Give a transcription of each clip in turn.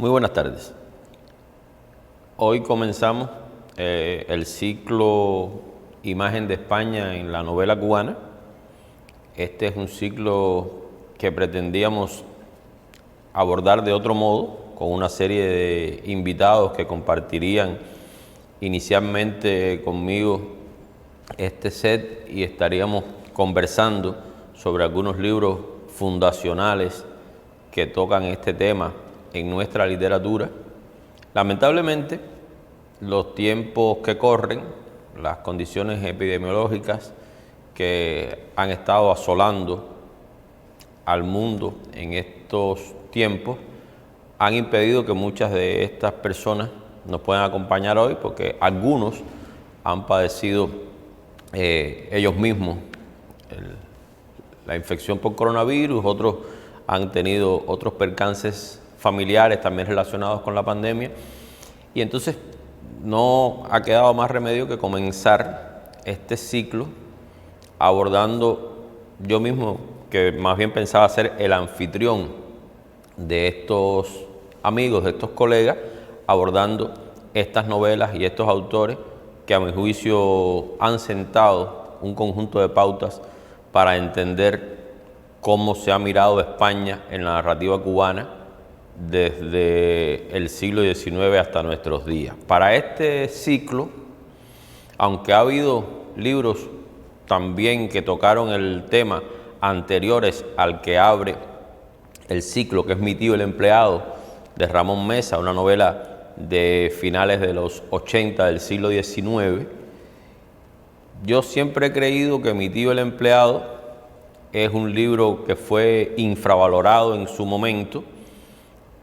Muy buenas tardes. Hoy comenzamos el ciclo Imagen de España en la novela cubana. Este es un ciclo que pretendíamos abordar de otro modo, con una serie de invitados que compartirían inicialmente conmigo este set y estaríamos conversando sobre algunos libros fundacionales que tocan este tema en nuestra literatura. Lamentablemente, los tiempos que corren, las condiciones epidemiológicas que han estado asolando al mundo en estos tiempos, han impedido que muchas de estas personas nos puedan acompañar hoy, porque algunos han padecido ellos mismos la infección por coronavirus, otros han tenido otros percances familiares también relacionados con la pandemia, y entonces no ha quedado más remedio que comenzar este ciclo abordando yo mismo, que más bien pensaba ser el anfitrión de estos amigos, de estos colegas, abordando estas novelas y estos autores que a mi juicio han sentado un conjunto de pautas para entender cómo se ha mirado España en la narrativa cubana desde el siglo XIX hasta nuestros días. Para este ciclo, aunque ha habido libros también que tocaron el tema anteriores al que abre el ciclo, que es Mi tío el empleado, de Ramón Mesa, una novela de finales de los 80 del siglo XIX, yo siempre he creído que Mi tío el empleado es un libro que fue infravalorado en su momento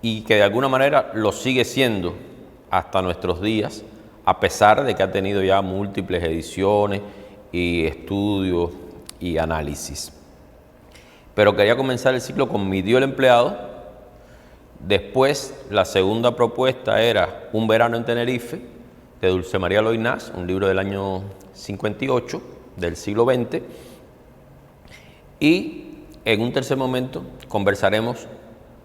y que de alguna manera lo sigue siendo hasta nuestros días, a pesar de que ha tenido ya múltiples ediciones y estudios y análisis. Pero quería comenzar el ciclo con Mi tío el empleado. Después, la segunda propuesta era Un verano en Tenerife, de Dulce María Loynaz, un libro del año 58, del siglo XX. Y en un tercer momento conversaremos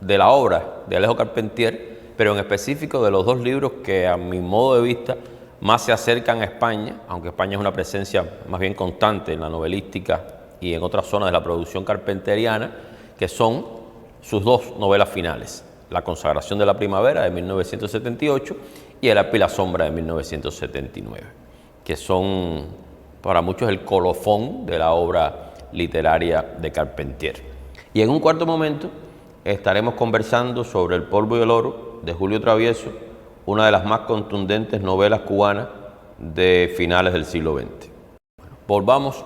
de la obra de Alejo Carpentier, pero en específico de los dos libros que a mi modo de vista más se acercan a España, aunque España es una presencia más bien constante en la novelística y en otras zonas de la producción carpenteriana, que son sus dos novelas finales, La consagración de la primavera de 1978 y El arpa y la sombra de 1979, que son para muchos el colofón de la obra literaria de Carpentier. Y en un cuarto momento estaremos conversando sobre El polvo y el oro de Julio Travieso, una de las más contundentes novelas cubanas de finales del siglo XX. Volvamos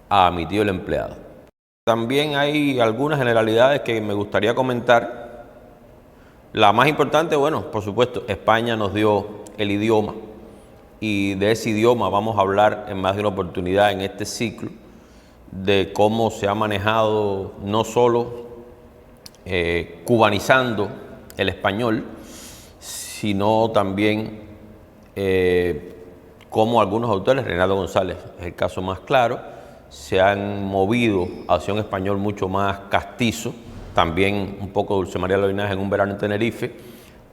a Mi tío el empleado. También hay algunas generalidades que me gustaría comentar. La más importante, bueno, por supuesto, España nos dio el idioma, y de ese idioma vamos a hablar en más de una oportunidad en este ciclo, de cómo se ha manejado no solo cubanizando el español, sino también cómo algunos autores, Reinaldo González es el caso más claro, se han movido hacia un español mucho más castizo, también un poco Dulce María Loynaz en Un verano en Tenerife,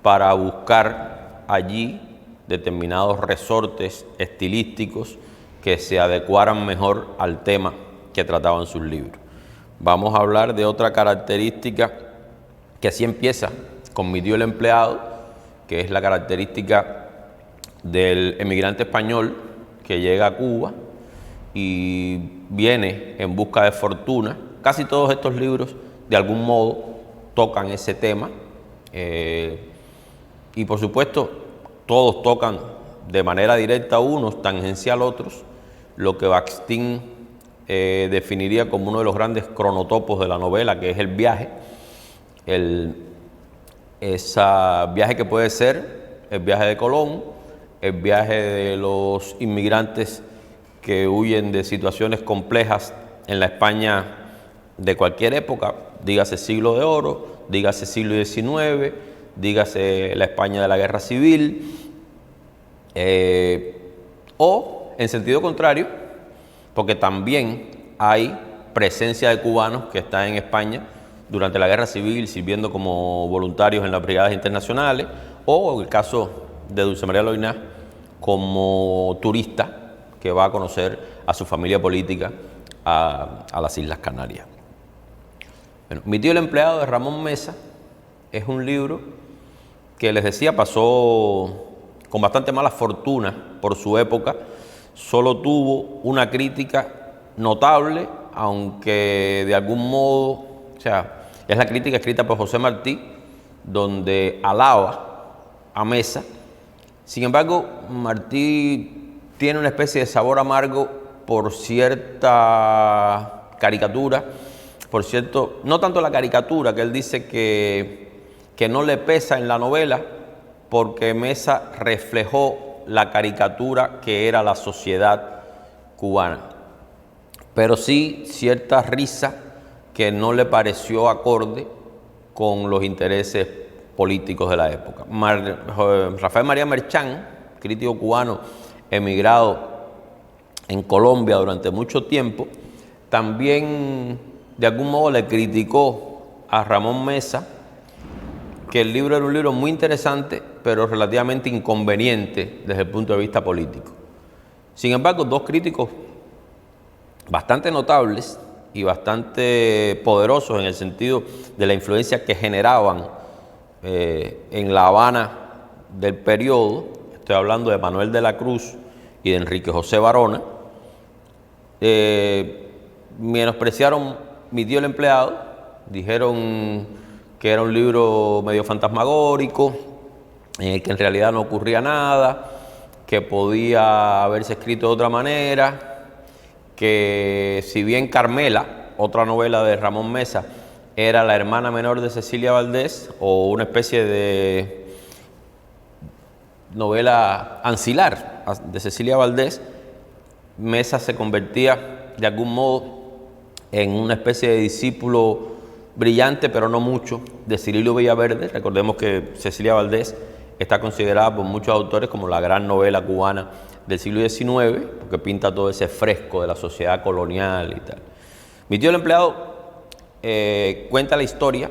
para buscar allí determinados resortes estilísticos que se adecuaran mejor al tema que trataban sus libros. Vamos a hablar de otra característica que así empieza con Mi tío el empleado, que es la característica del emigrante español que llega a Cuba y viene en busca de fortuna. Casi todos estos libros de algún modo tocan ese tema y por supuesto todos tocan de manera directa unos, tangencial otros, lo que Bakhtin definiría como uno de los grandes cronotopos de la novela, que es el viaje. Ese viaje que puede ser el viaje de Colón, el viaje de los inmigrantes que huyen de situaciones complejas en la España de cualquier época, dígase siglo de oro, dígase siglo XIX, dígase la España de la Guerra Civil, o en sentido contrario, porque también hay presencia de cubanos que están en España durante la Guerra Civil sirviendo como voluntarios en las brigadas internacionales, o el caso de Dulce María Loynaz como turista que va a conocer a su familia política a las Islas Canarias. Bueno, Mi tío el empleado, de Ramón Mesa, es un libro que, les decía, pasó con bastante mala fortuna por su época. Solo tuvo una crítica notable, aunque de algún modo, o sea, es la crítica escrita por José Martí, donde alaba a Mesa. Sin embargo, Martí tiene una especie de sabor amargo por cierta caricatura, por cierto, no tanto la caricatura, que él dice que no le pesa en la novela, porque Mesa reflejó la caricatura que era la sociedad cubana, pero sí cierta risa que no le pareció acorde con los intereses políticos de la época. Rafael María Merchán, crítico cubano emigrado en Colombia durante mucho tiempo, también de algún modo le criticó a Ramón Mesa que el libro era un libro muy interesante, pero relativamente inconveniente desde el punto de vista político. Sin embargo, dos críticos bastante notables y bastante poderosos en el sentido de la influencia que generaban en La Habana del periodo, estoy hablando de Manuel de la Cruz y de Enrique José Barona, menospreciaron Mi tío el empleado, dijeron que era un libro medio fantasmagórico, que en realidad no ocurría nada, que podía haberse escrito de otra manera, que si bien Carmela, otra novela de Ramón Mesa, era la hermana menor de Cecilia Valdés, o una especie de novela ancilar de Cecilia Valdés, Mesa se convertía de algún modo en una especie de discípulo brillante, pero no mucho, de Cirilo Villaverde. Recordemos que Cecilia Valdés está considerada por muchos autores como la gran novela cubana del siglo XIX, porque pinta todo ese fresco de la sociedad colonial y tal. Mi tío el empleado cuenta la historia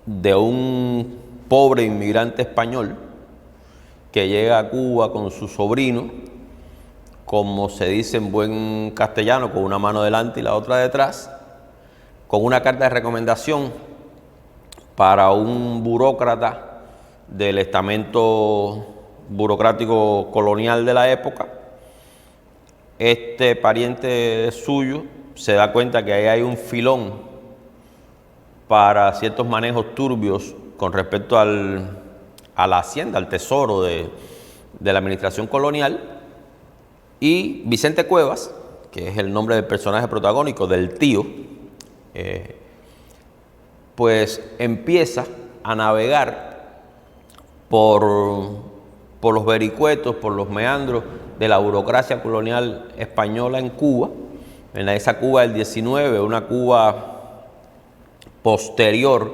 de un pobre inmigrante español que llega a Cuba con su sobrino, como se dice en buen castellano, con una mano delante y la otra detrás, con una carta de recomendación para un burócrata del estamento burocrático colonial de la época. Este pariente suyo se da cuenta que ahí hay un filón para ciertos manejos turbios con respecto a la hacienda, al tesoro de la administración colonial, y Vicente Cuevas, que es el nombre del personaje protagónico, del tío, pues empieza a navegar por los vericuetos, por los meandros de la burocracia colonial española en Cuba, en esa Cuba del 19, una Cuba posterior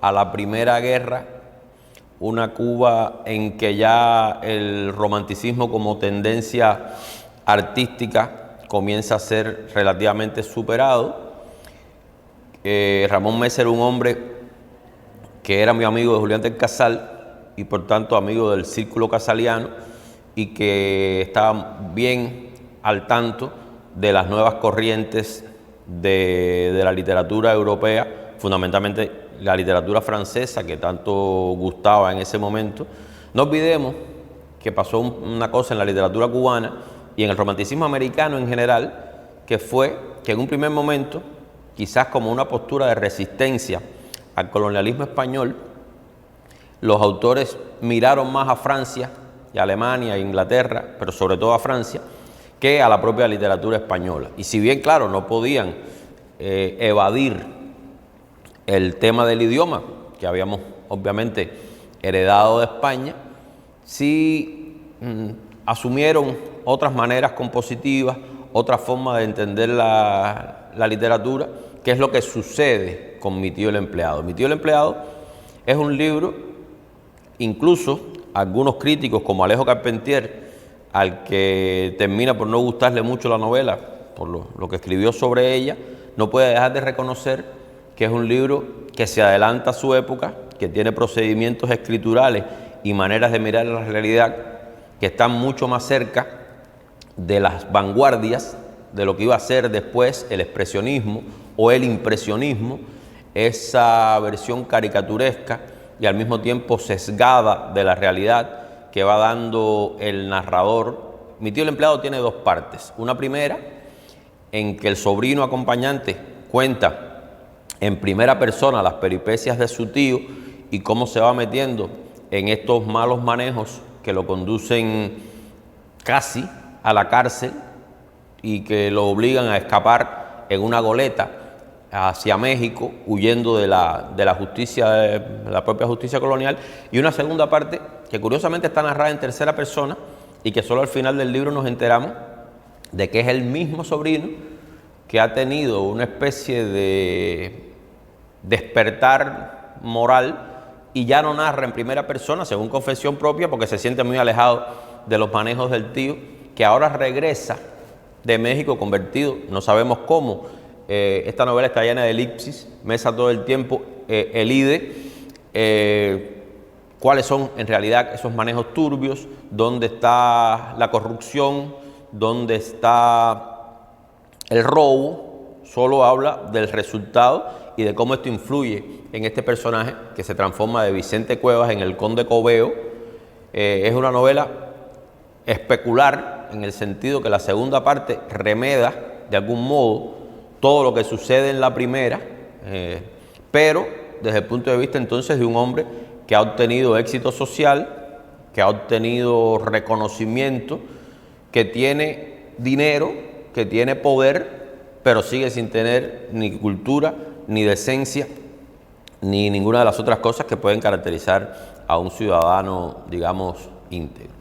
a la Primera Guerra, una Cuba en que ya el romanticismo como tendencia artística comienza a ser relativamente superado. Ramón Mesa era un hombre que era muy amigo de Julián del Casal y por tanto amigo del círculo casaliano, y que estaba bien al tanto de las nuevas corrientes de la literatura europea, fundamentalmente la literatura francesa, que tanto gustaba en ese momento. No olvidemos que pasó una cosa en la literatura cubana y en el romanticismo americano en general, que fue que en un primer momento, quizás como una postura de resistencia al colonialismo español, los autores miraron más a Francia y a Alemania e Inglaterra, pero sobre todo a Francia, que a la propia literatura española. Y si bien, claro, no podían evadir el tema del idioma, que habíamos obviamente heredado de España, sí asumieron otras maneras compositivas, otra forma de entender la literatura, que es lo que sucede con Mi tío el empleado. Mi tío el empleado es un libro, incluso algunos críticos como Alejo Carpentier, al que termina por no gustarle mucho la novela, por lo que escribió sobre ella, no puede dejar de reconocer que es un libro que se adelanta a su época, que tiene procedimientos escriturales y maneras de mirar la realidad que están mucho más cerca de las vanguardias de lo que iba a ser después el expresionismo o el impresionismo, esa versión caricaturesca y al mismo tiempo sesgada de la realidad que va dando el narrador. Mi tío el empleado tiene dos partes. Una primera, en que el sobrino acompañante cuenta en primera persona las peripecias de su tío y cómo se va metiendo en estos malos manejos que lo conducen casi a la cárcel y que lo obligan a escapar en una goleta hacia México, huyendo de la justicia, de la propia justicia colonial. Y una segunda parte que curiosamente está narrada en tercera persona y que solo al final del libro nos enteramos de que es el mismo sobrino que ha tenido una especie de despertar moral y ya no narra en primera persona, según confesión propia, porque se siente muy alejado de los manejos del tío, que ahora regresa de México convertido, no sabemos cómo. Esta novela está llena de elipsis, Mesa todo el tiempo elide cuáles son en realidad esos manejos turbios, dónde está la corrupción, dónde está el robo. Solo habla del resultado y de cómo esto influye en este personaje que se transforma de Vicente Cuevas en el Conde Coveo. Es una novela especular en el sentido que la segunda parte remeda de algún modo todo lo que sucede en la primera, pero desde el punto de vista entonces de un hombre que ha obtenido éxito social, que ha obtenido reconocimiento, que tiene dinero, que tiene poder, pero sigue sin tener ni cultura, ni decencia, ni ninguna de las otras cosas que pueden caracterizar a un ciudadano, digamos, íntegro.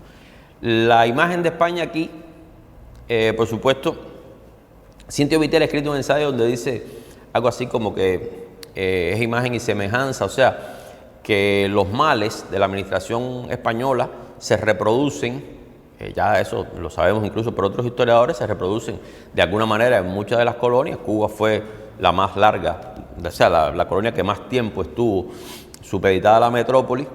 La imagen de España aquí, por supuesto, Cintio Vitel ha escrito un ensayo donde dice algo así como que es imagen y semejanza, o sea, que los males de la administración española se reproducen, ya eso lo sabemos incluso por otros historiadores, se reproducen de alguna manera en muchas de las colonias. Cuba fue la más larga, o sea, la colonia que más tiempo estuvo supeditada a la metrópoli,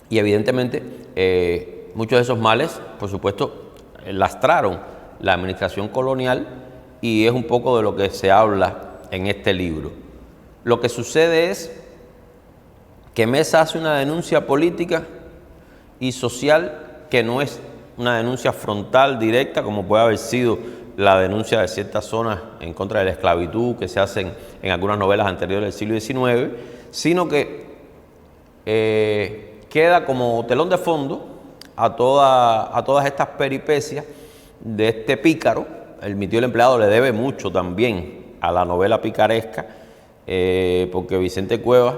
y evidentemente muchos de esos males, por supuesto, lastraron la administración colonial, y es un poco de lo que se habla en este libro. Lo que sucede es que Mesa hace una denuncia política y social que no es una denuncia frontal, directa, como puede haber sido la denuncia de ciertas zonas en contra de la esclavitud que se hacen en algunas novelas anteriores del siglo XIX, sino que queda como telón de fondo a todas estas peripecias de este pícaro. Mi tío el empleado le debe mucho también a la novela picaresca, porque Vicente Cuevas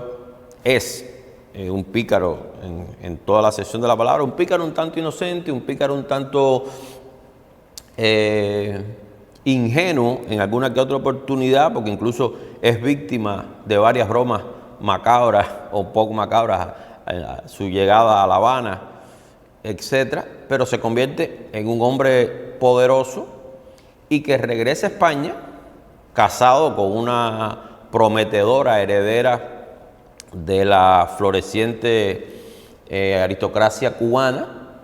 es un pícaro en toda la acepción de la palabra, un pícaro un tanto inocente, un pícaro un tanto ingenuo en alguna que otra oportunidad, porque incluso es víctima de varias bromas macabras o poco macabras a su llegada a La Habana, etcétera, pero se convierte en un hombre poderoso y que regresa a España casado con una prometedora heredera de la floreciente aristocracia cubana,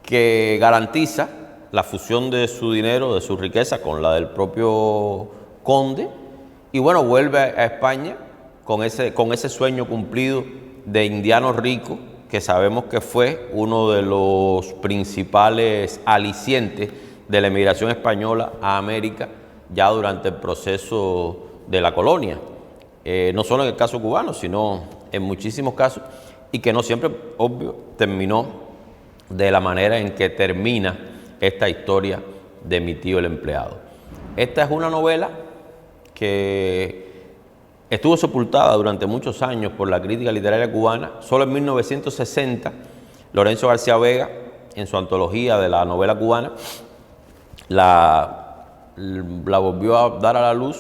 que garantiza la fusión de su dinero, de su riqueza, con la del propio conde, y bueno, vuelve a España con ese sueño cumplido de indiano rico, que sabemos que fue uno de los principales alicientes de la emigración española a América ya durante el proceso de la colonia. No solo en el caso cubano, sino en muchísimos casos, y que no siempre, obvio, terminó de la manera en que termina esta historia de Mi tío el empleado. Esta es una novela que estuvo sepultada durante muchos años por la crítica literaria cubana. Solo en 1960, Lorenzo García Vega, en su antología de la novela cubana, la volvió a dar a la luz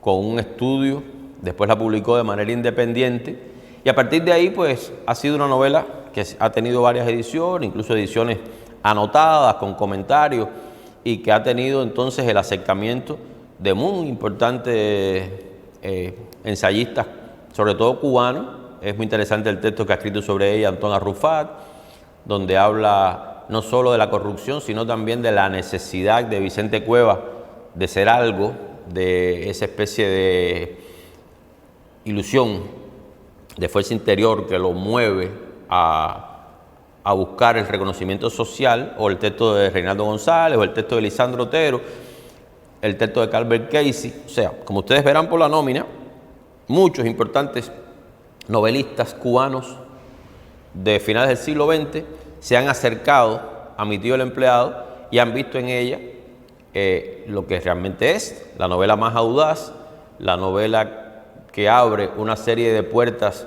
con un estudio. Después la publicó de manera independiente, y a partir de ahí pues ha sido una novela que ha tenido varias ediciones, incluso ediciones anotadas con comentarios, y que ha tenido entonces el acercamiento de muy importantes ensayistas, sobre todo cubanos. Es muy interesante el texto que ha escrito sobre ella Antón Arrufat, donde habla no solo de la corrupción, sino también de la necesidad de Vicente Cuevas de ser algo, de esa especie de ilusión, de fuerza interior que lo mueve a buscar el reconocimiento social, o el texto de Reinaldo González, o el texto de Lisandro Otero, el texto de Calvert Casey. O sea, como ustedes verán por la nómina, muchos importantes novelistas cubanos de finales del siglo XX se han acercado a Mi tío el empleado y han visto en ella lo que realmente es la novela más audaz, la novela que abre una serie de puertas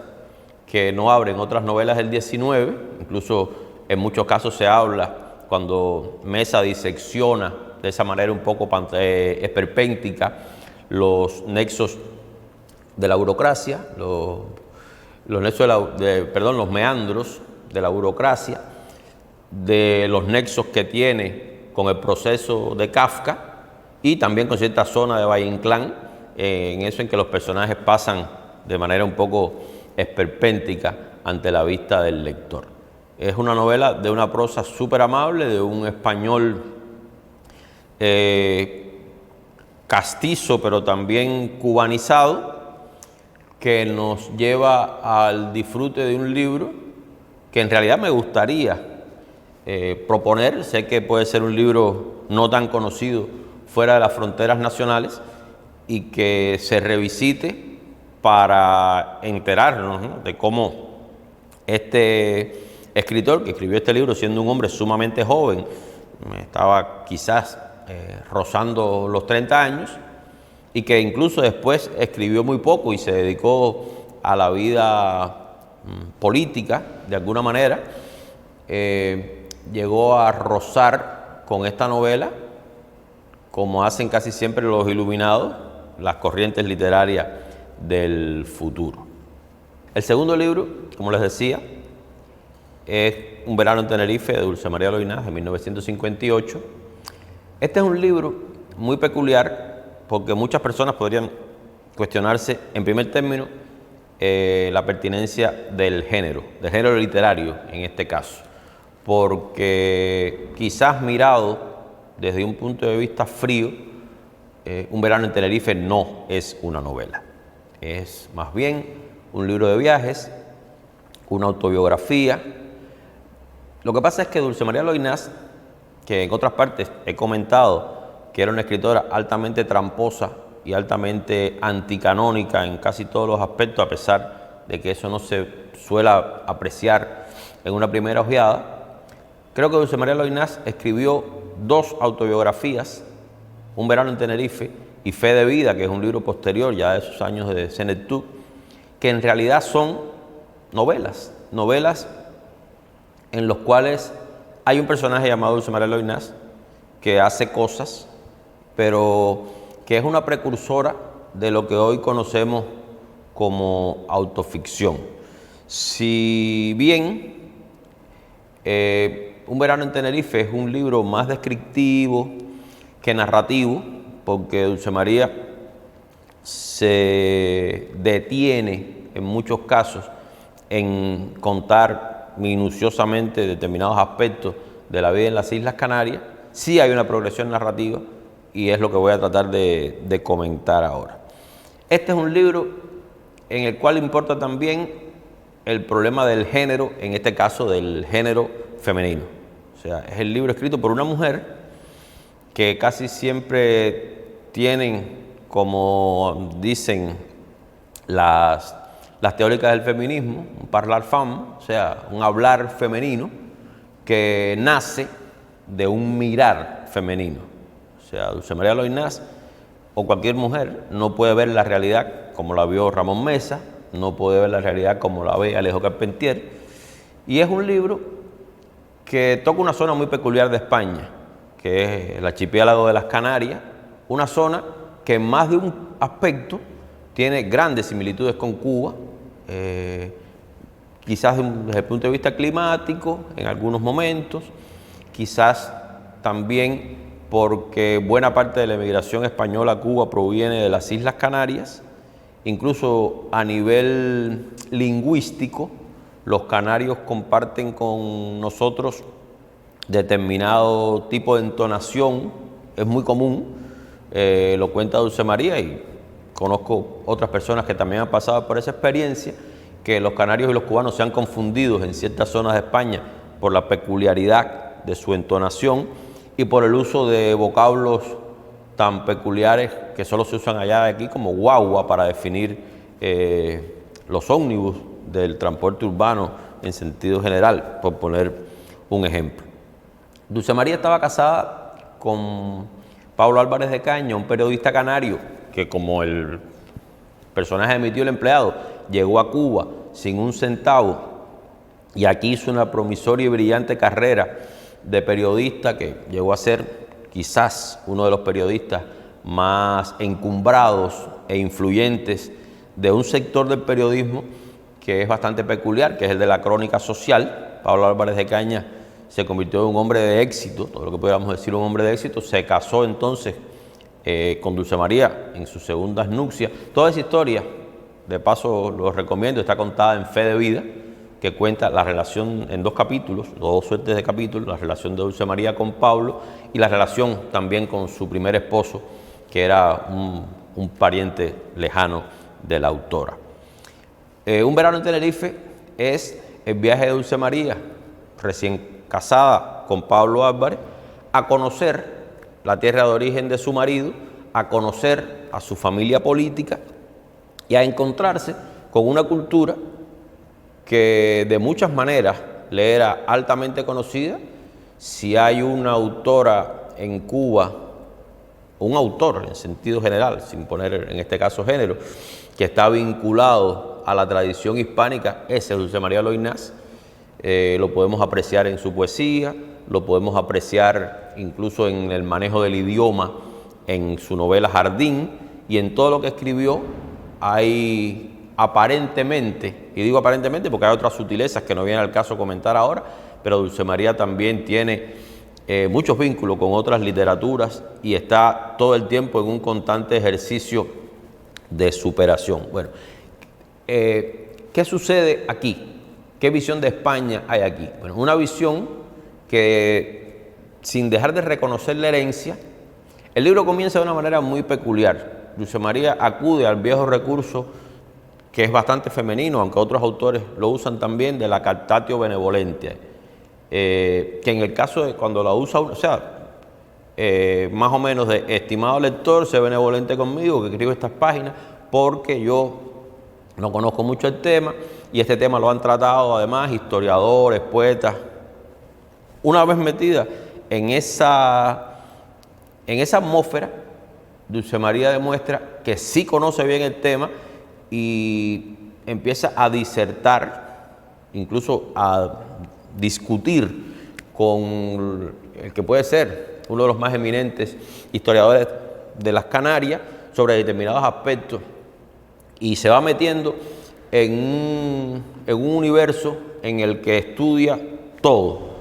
que no abren otras novelas del XIX. Incluso en muchos casos se habla, cuando Mesa disecciona de esa manera un poco esperpéntica los nexos de la burocracia, los meandros de la burocracia, de los nexos que tiene con el proceso de Kafka y también con cierta zona de Valle Inclán, en eso en que los personajes pasan de manera un poco esperpéntica ante la vista del lector. Es una novela de una prosa súper amable, de un español castizo pero también cubanizado, que nos lleva al disfrute de un libro que en realidad me gustaría proponer. Sé que puede ser un libro no tan conocido fuera de las fronteras nacionales y que se revisite para enterarnos, ¿no?, de cómo este escritor, que escribió este libro siendo un hombre sumamente joven, estaba quizás rozando los 30 años, y que incluso después escribió muy poco y se dedicó a la vida política de alguna manera, llegó a rozar con esta novela, como hacen casi siempre los iluminados, las corrientes literarias del futuro. El segundo libro, como les decía, es Un verano en Tenerife, de Dulce María Loynaz, de 1958. Este es un libro muy peculiar porque muchas personas podrían cuestionarse, en primer término, la pertinencia del género literario en este caso, porque quizás mirado desde un punto de vista frío, Un verano en Tenerife no es una novela, es más bien un libro de viajes, una autobiografía. Lo que pasa es que Dulce María Loynaz, que en otras partes he comentado que era una escritora altamente tramposa y altamente anticanónica en casi todos los aspectos, a pesar de que eso no se suele apreciar en una primera ojeada, creo que Dulce María Loynaz escribió dos autobiografías, Un verano en Tenerife y Fe de vida, que es un libro posterior ya de esos años de senectud, que en realidad son novelas en los cuales hay un personaje llamado Dulce María Loynaz que hace cosas, pero que es una precursora de lo que hoy conocemos como autoficción. Si bien Un verano en Tenerife es un libro más descriptivo que narrativo, porque Dulce María se detiene en muchos casos en contar minuciosamente determinados aspectos de la vida en las Islas Canarias, sí hay una progresión narrativa y es lo que voy a tratar de comentar ahora. Este es un libro en el cual importa también el problema del género, en este caso del género femenino. O sea, es el libro escrito por una mujer que casi siempre tienen, como dicen las teóricas del feminismo, un parlar femme, o sea, un hablar femenino que nace de un mirar femenino. O sea, Dulce María Loynaz o cualquier mujer no puede ver la realidad como la vio Ramón Mesa, no puede ver la realidad como la ve Alejo Carpentier, y es un libro que toca una zona muy peculiar de España, que es el archipiélago de las Canarias, una zona que en más de un aspecto tiene grandes similitudes con Cuba, quizás desde el punto de vista climático en algunos momentos, quizás también porque buena parte de la emigración española a Cuba proviene de las Islas Canarias incluso a nivel lingüístico, los canarios comparten con nosotros determinado tipo de entonación, es muy común, lo cuenta Dulce María y conozco otras personas que también han pasado por esa experiencia, que los canarios y los cubanos se han confundido en ciertas zonas de España por la peculiaridad de su entonación y por el uso de vocablos tan peculiares que solo se usan allá de aquí, como guagua, para definir los ómnibus del transporte urbano en sentido general, por poner un ejemplo. Dulce María estaba casada con Pablo Álvarez de Caña, un periodista canario que, como el personaje de Mi Tío el Empleado, llegó a Cuba sin un centavo y aquí hizo una promisoria y brillante carrera de periodista que llegó a ser quizás uno de los periodistas más encumbrados e influyentes de un sector del periodismo que es bastante peculiar, que es el de la crónica social. Pablo Álvarez de Caña se convirtió en un hombre de éxito, todo lo que podríamos decir un hombre de éxito, se casó entonces con Dulce María en sus segundas nupcias. Toda esa historia, de paso lo recomiendo, está contada en Fe de Vida, que cuenta la relación en 2 capítulos, 2 suertes de capítulos, la relación de Dulce María con Pablo y la relación también con su primer esposo, que era un pariente lejano de la autora. Un verano en Tenerife es el viaje de Dulce María, recién casada con Pablo Álvarez, a conocer la tierra de origen de su marido, a conocer a su familia política y a encontrarse con una cultura que de muchas maneras le era altamente conocida. Si hay una autora en Cuba, un autor en sentido general, sin poner en este caso género, que está vinculado a la tradición hispánica, ese es Dulce María Loynaz. Lo podemos apreciar en su poesía, lo podemos apreciar incluso en el manejo del idioma, en su novela Jardín, y en todo lo que escribió hay aparentemente, y digo aparentemente porque hay otras sutilezas que no viene al caso comentar ahora, pero Dulce María también tiene muchos vínculos con otras literaturas y está todo el tiempo en un constante ejercicio de superación. Bueno, ¿qué sucede aquí? ¿Qué visión de España hay aquí? Bueno, una visión que, sin dejar de reconocer la herencia, el libro comienza de una manera muy peculiar. Dulce María acude al viejo recurso, que es bastante femenino, aunque otros autores lo usan también, de la captatio benevolentia, que en el caso de cuando la usa, o sea, más o menos de estimado lector, sé benevolente conmigo, que escribo estas páginas, porque yo no conozco mucho el tema, y este tema lo han tratado además historiadores, poetas. Una vez metida en esa atmósfera, Dulce María demuestra que sí conoce bien el tema y empieza a disertar, incluso a discutir con el que puede ser uno de los más eminentes historiadores de las Canarias sobre determinados aspectos, y se va metiendo en un universo en el que estudia todo: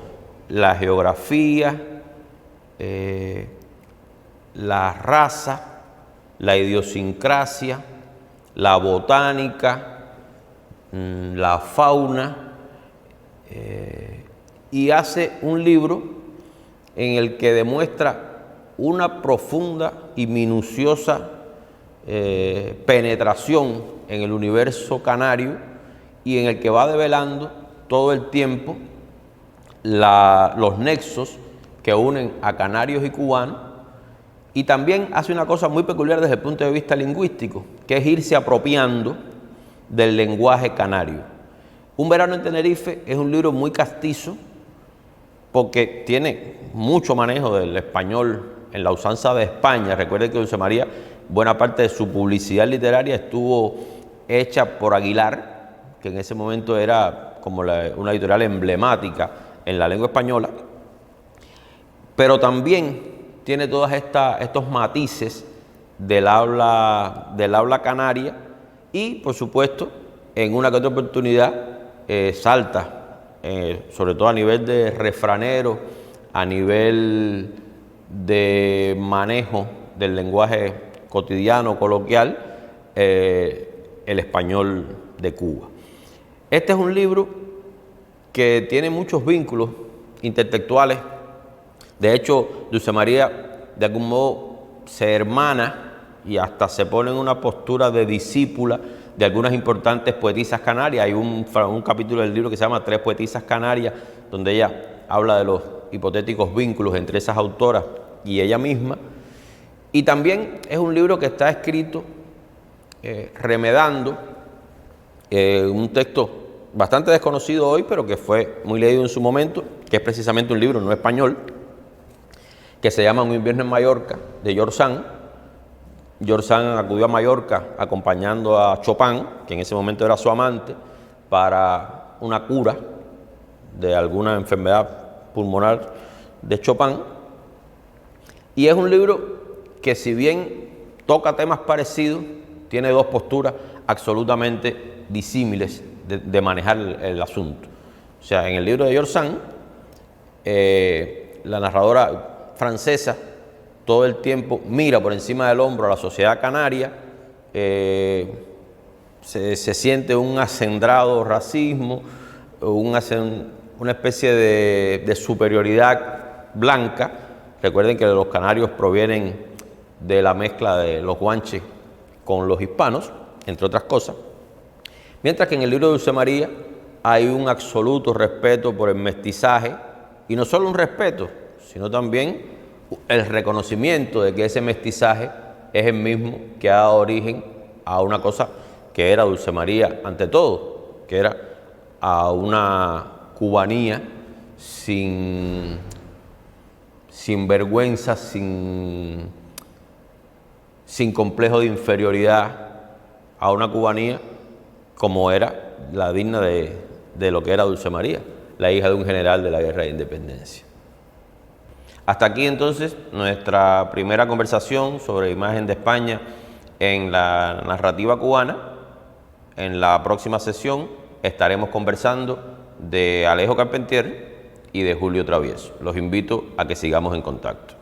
la geografía, la raza, la idiosincrasia, la botánica, la fauna, y hace un libro en el que demuestra una profunda y minuciosa penetración en el universo canario, y en el que va develando todo el tiempo los nexos que unen a canarios y cubanos, y también hace una cosa muy peculiar desde el punto de vista lingüístico, que es irse apropiando del lenguaje canario. Un verano en Tenerife es un libro muy castizo porque tiene mucho manejo del español en la usanza de España. Recuerden que Dulce María, buena parte de su publicidad literaria estuvo hecha por Aguilar, que en ese momento era como una editorial emblemática en la lengua española, pero también tiene todos estos matices del habla canaria, y por supuesto en una que otra oportunidad salta, sobre todo a nivel de refranero, a nivel de manejo del lenguaje cotidiano, coloquial, el español de Cuba. Este es un libro que tiene muchos vínculos intelectuales. De hecho, Dulce María de algún modo se hermana y hasta se pone en una postura de discípula de algunas importantes poetisas canarias. Hay un capítulo del libro que se llama Tres poetisas canarias, donde ella habla de los hipotéticos vínculos entre esas autoras y ella misma. Y también es un libro que está escrito remedando un texto bastante desconocido hoy, pero que fue muy leído en su momento, que es precisamente un libro no español, que se llama Un invierno en Mallorca, de George Sand. George Sand acudió a Mallorca acompañando a Chopin, que en ese momento era su amante, para una cura de alguna enfermedad pulmonar de Chopin. Y es un libro que, si bien toca temas parecidos, tiene dos posturas absolutamente disímiles de manejar el asunto. O sea, en el libro de George Sand, la narradora francesa todo el tiempo mira por encima del hombro a la sociedad canaria, se siente un acendrado racismo, una especie de superioridad blanca. Recuerden que los canarios provienen de la mezcla de los guanches con los hispanos, entre otras cosas. Mientras que en el libro de Dulce María hay un absoluto respeto por el mestizaje, y no solo un respeto, sino también el reconocimiento de que ese mestizaje es el mismo que ha dado origen a una cosa que era Dulce María ante todo, que era a una cubanía sin vergüenza, sin complejo de inferioridad, a una cubanía como era la digna de lo que era Dulce María, la hija de un general de la Guerra de Independencia. Hasta aquí entonces nuestra primera conversación sobre imagen de España en la narrativa cubana. En la próxima sesión estaremos conversando de Alejo Carpentier y de Julio Travieso. Los invito a que sigamos en contacto.